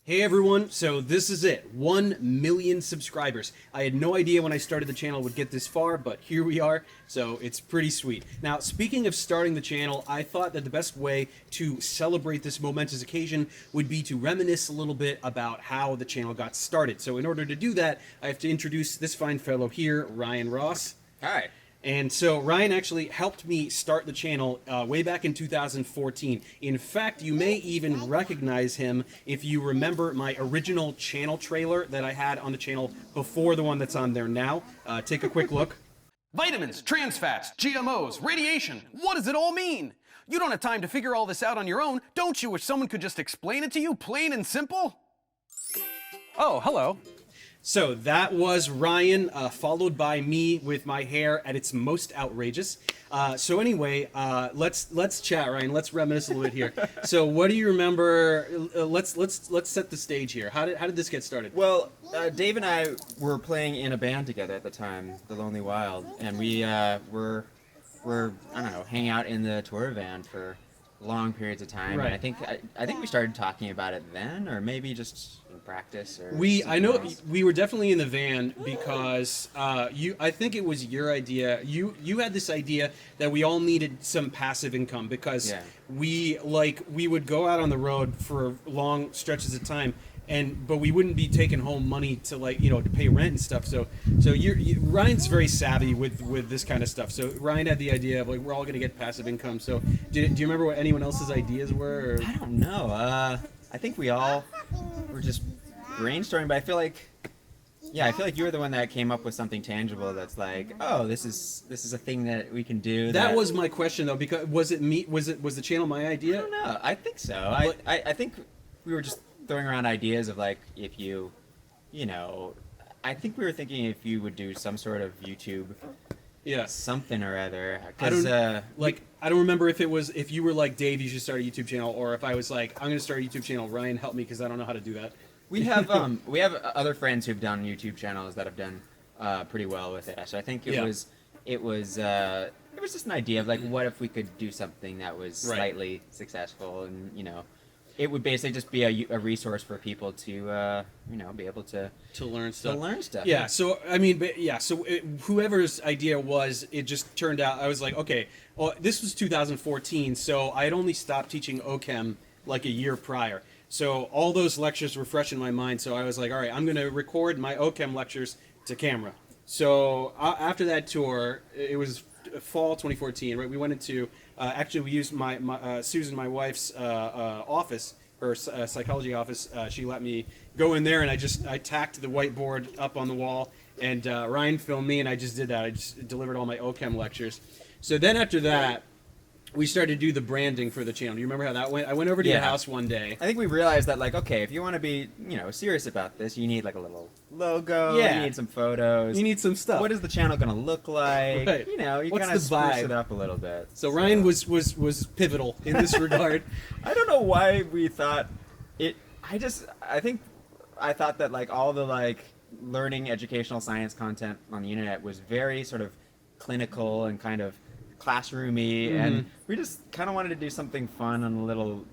Hey everyone, so this is it, 1 million subscribers. I had no idea when I started the channel would get this far, but here we are, so it's pretty sweet. Now, speaking of starting the channel, I thought that the best way to celebrate this momentous occasion would be to reminisce a little bit about how the channel got started. So in order to do that, I have to introduce this fine fellow here, Ryan Ross. Hi. And so Ryan actually helped me start the channel way back in 2014. In fact, you may even recognize him if you remember my original channel trailer that I had on the channel before the one that's on there now. Take a quick look. Vitamins, trans fats, GMOs, radiation. What does it all mean? You don't have time to figure all this out on your own. Don't you wish someone could just explain it to you, plain and simple? Oh, hello. So that was Ryan, followed by me with my hair at its most outrageous. So anyway, let's chat, Ryan. Let's reminisce a little bit here. So what do you remember? Let's set the stage here. How did this get started? Well, Dave and I were playing in a band together at the time, The Lonely Wild, and we were I don't know, hanging out in the tour van for long periods of time. Right. And I think we started talking about it then, or maybe just in practice, or I know else. we were definitely in the van because I think it was your idea. You had this idea that we all needed some passive income because we would go out on the road for long stretches of time, but we wouldn't be taking home money to to pay rent and stuff. So Ryan's very savvy with this kind of stuff. So Ryan had the idea of we're all gonna get passive income. So do you remember what anyone else's ideas were? Or? I don't know. I think we all were just brainstorming, but I feel like you were the one that came up with something tangible that's like, oh, this is a thing that we can do. That was my question though, because was the channel my idea? I don't know. I think so. I think we were just throwing around ideas of if you I think we were thinking if you would do some sort of YouTube something or other. I don't remember if you were like, Dave, you should start a YouTube channel, or if I was like, I'm going to start a YouTube channel. Ryan, help me because I don't know how to do that. We have other friends who've done YouTube channels that have done pretty well with it. So I think it was just an idea of what if we could do something that was slightly successful, and it would basically just be a resource for people to be able to learn stuff. Yeah. So I mean, whoever's idea was, it just turned out I was like, okay, well, this was 2014, so I had only stopped teaching OChem like a year prior. So all those lectures were fresh in my mind. So I was like, all right, I'm going to record my OChem lectures to camera. So after that tour, it was fall 2014, right? We went into actually we used my Susan, my wife's office, her psychology office. She let me go in there, and I tacked the whiteboard up on the wall, and Ryan filmed me, and I just did that. I just delivered all my OChem lectures. So then after that, we started to do the branding for the channel. Do you remember how that went? I went over to your house one day. I think we realized that okay, if you want to be serious about this, you need a little logo. Yeah. You need some photos. You need some stuff. What is the channel going to look like? Right. You What's kind of the spruce vibe? it up a little bit. So Ryan was pivotal in this regard. I don't know why we thought it. I thought that all the learning educational science content on the internet was very sort of clinical and kind of classroomy, and we just kind of wanted to do something fun and a little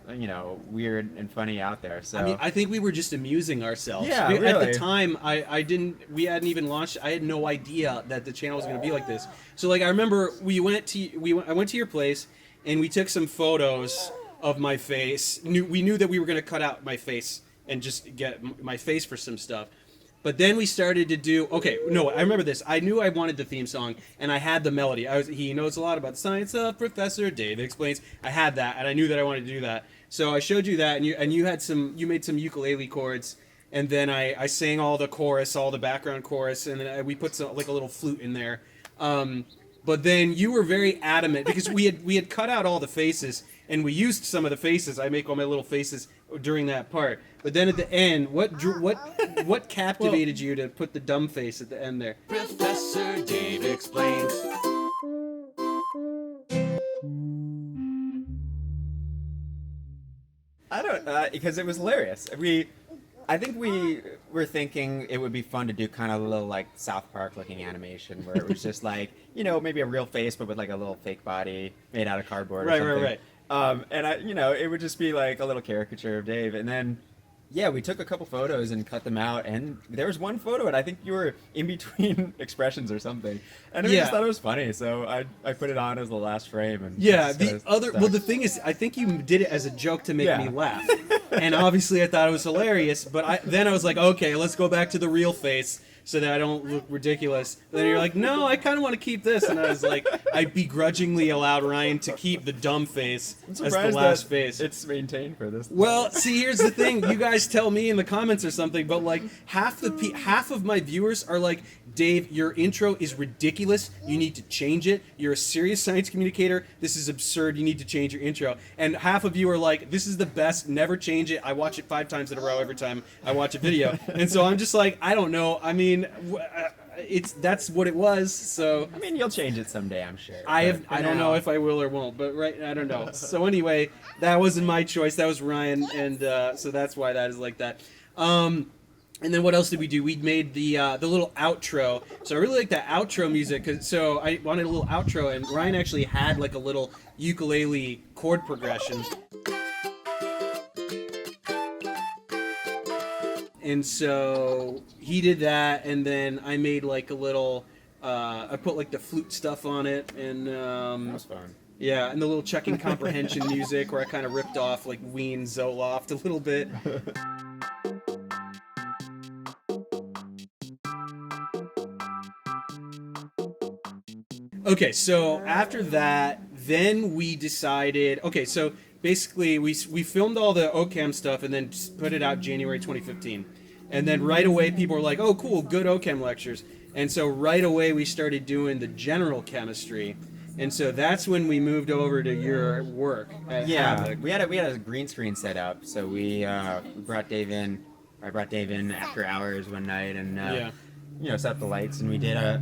weird and funny out there. So I mean, I think we were just amusing ourselves. Yeah, At really. the time, we hadn't even launched. I had no idea that the channel was going to be like this. So I remember I went to your place, and we took some photos of my face. We knew that we were going to cut out my face and just get my face for some stuff. But then we started to do, I remember this. I knew I wanted the theme song, and I had the melody. He knows a lot about science, Professor Dave Explains. I had that, and I knew that I wanted to do that. So I showed you that, and you made some ukulele chords, and then I sang all the chorus, all the background chorus, and then we put some a little flute in there. But then you were very adamant because we had cut out all the faces, and we used some of the faces. I make all my little faces during that part. But then at the end, what captivated you to put the dumb face at the end there? Professor Dave explains. I don't, because it was hilarious. I think we were thinking it would be fun to do kind of a little like South Park looking animation where it was just like, maybe a real face but with like a little fake body made out of cardboard or something. Right. And it would just be like a little caricature of Dave. And then, yeah, we took a couple photos and cut them out. And there was one photo, and I think you were in between expressions or something. And I just thought it was funny, so I put it on as the last frame. And Yeah, the thing is, I think you did it as a joke to make me laugh. And obviously I thought it was hilarious, but then I was like, okay, let's go back to the real face so that I don't look ridiculous. And then you're like, no, I kind of want to keep this. And I was like, I begrudgingly allowed Ryan to keep the dumb face as the last face. It's maintained for this. Well, see, here's the thing. You guys tell me in the comments or something, but like half of my viewers are like, Dave, your intro is ridiculous. You need to change it. You're a serious science communicator. This is absurd. You need to change your intro. And half of you are like, this is the best. Never change it. I watch it 5 times in a row every time I watch a video. And so I'm just like, I don't know. I mean, that's what it was. So I mean, you'll change it someday, I'm sure. I don't know if I will or won't, but I don't know. So anyway, that wasn't my choice. That was Ryan, and so that's why that is like that. And then what else did we do? We made the little outro. So I really like that outro music. So I wanted a little outro, and Ryan actually had like a little ukulele chord progression. And so he did that, and then I made like a little. I put like the flute stuff on it, and That was fun. yeah, and the little checking comprehension music where I kind of ripped off like Ween Zoloft a little bit. Okay, so after that, then we decided. Okay, so basically we filmed all the OChem stuff and then just put it out January 2015, and then right away people were like, "Oh, cool, good OChem lectures," and so right away we started doing the general chemistry, and so that's when we moved over to your work. At Havoc. we had a green screen set up, so we brought Dave in. I brought Dave in after hours one night and set up the lights, and we did a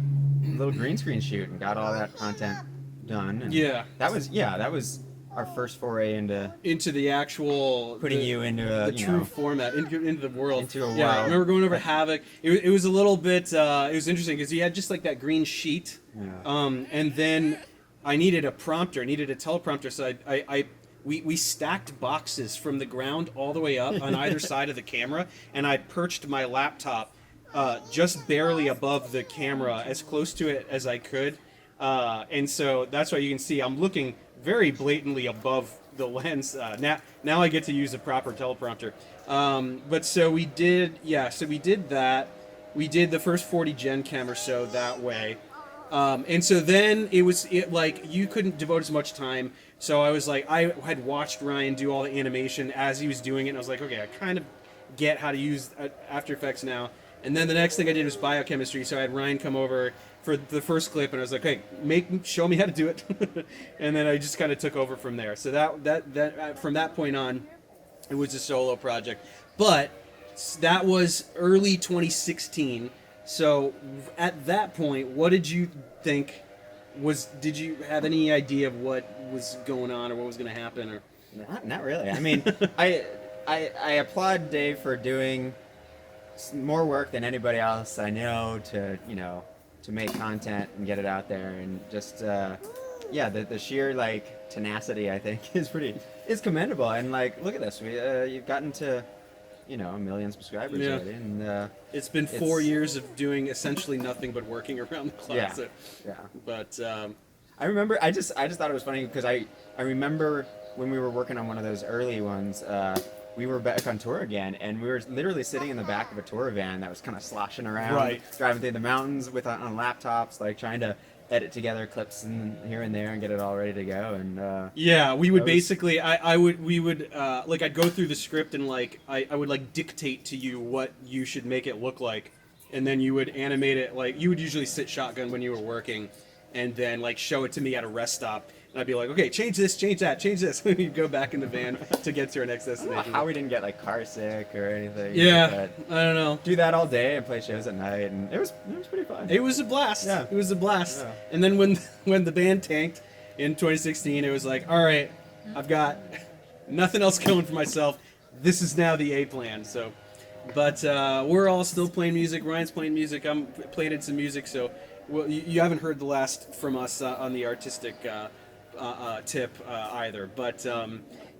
little green screen shoot and got all that content done. And that was our first foray into the actual putting you into the true format into the world. Into a world. I remember going over Havoc. It was a little bit. It was interesting because you had just like that green sheet, and then I needed a prompter. I needed a teleprompter, so we stacked boxes from the ground all the way up on either side of the camera, and I perched my laptop just barely above the camera, as close to it as I could. And so that's why you can see I'm looking very blatantly above the lens. Now I get to use a proper teleprompter. But so we did that. We did the first 40 Gen Chem or so that way. And so then it like you couldn't devote as much time. So I was like, I had watched Ryan do all the animation as he was doing it, and I was like, okay, I kind of get how to use After Effects now. And then the next thing I did was biochemistry, so I had Ryan come over for the first clip, and I was like, hey, show me how to do it. And then I just kind of took over from there. So that from that point on, it was a solo project. But that was early 2016. So at that point, what did you think did you have any idea of what was going on or what was going to happen? Or Not really. I mean, I applaud Dave for doing more work than anybody else I know to make content and get it out there, and just the sheer like tenacity I think is commendable. And like, look at this, you've gotten to 1 million subscribers already, and it's been 4 years of doing essentially nothing but working around the closet. Yeah. But I remember I just thought it was funny because I remember when we were working on one of those early ones. We were back on tour again, and we were literally sitting in the back of a tour van that was kind of sloshing around, driving through the mountains on laptops, like trying to edit together clips and here and there and get it all ready to go. And we would basically, we would like I'd go through the script and like I would like dictate to you what you should make it look like, and then you would animate it. Like you would usually sit shotgun when you were working, and then like show it to me at a rest stop. And I'd be like, okay, change this, change that, change this. We'd go back in the van to get to our next I don't know destination. how we didn't get like car sick or anything. Yeah, But I don't know. do that all day and play shows at night, and it was pretty fun. It was a blast. Yeah. It was a blast. Yeah. And then when the band tanked in 2016, it was like, all right, I've got nothing else going for myself. This is now the A plan. So, but we're all still playing music. Ryan's playing music. I'm playing some music. So, well, you haven't heard the last from us on the artistic tip either. But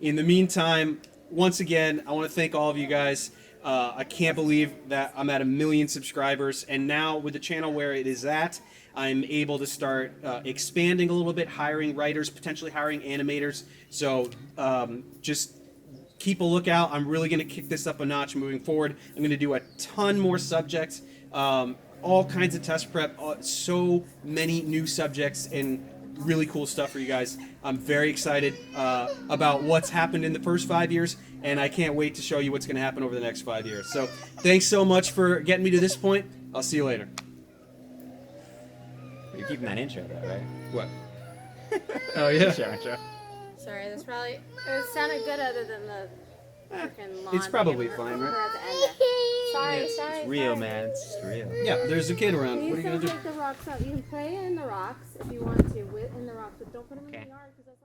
in the meantime, once again, I want to thank all of you guys. I can't believe that I'm at 1 million subscribers, and now with the channel where it is at, I'm able to start expanding a little bit, hiring writers, potentially hiring animators. So just keep a lookout. I'm really going to kick this up a notch moving forward. I'm going to do a ton more subjects, all kinds of test prep, so many new subjects and really cool stuff for you guys. I'm very excited about what's happened in the first 5 years, and I can't wait to show you what's going to happen over the next 5 years. So thanks so much for getting me to this point. I'll see you later. You're keeping that intro though, right? What? Oh, yeah. Sure, intro. Sorry, that's probably. It sounded good other than the freaking lawn. It's probably fine, right? Sorry, It's real, man. It's just real. Yeah, there's a kid around. You What are you can going to do? take the rocks out. You can play in the rocks if you want to, in the rocks, but don't put them in the yard because that's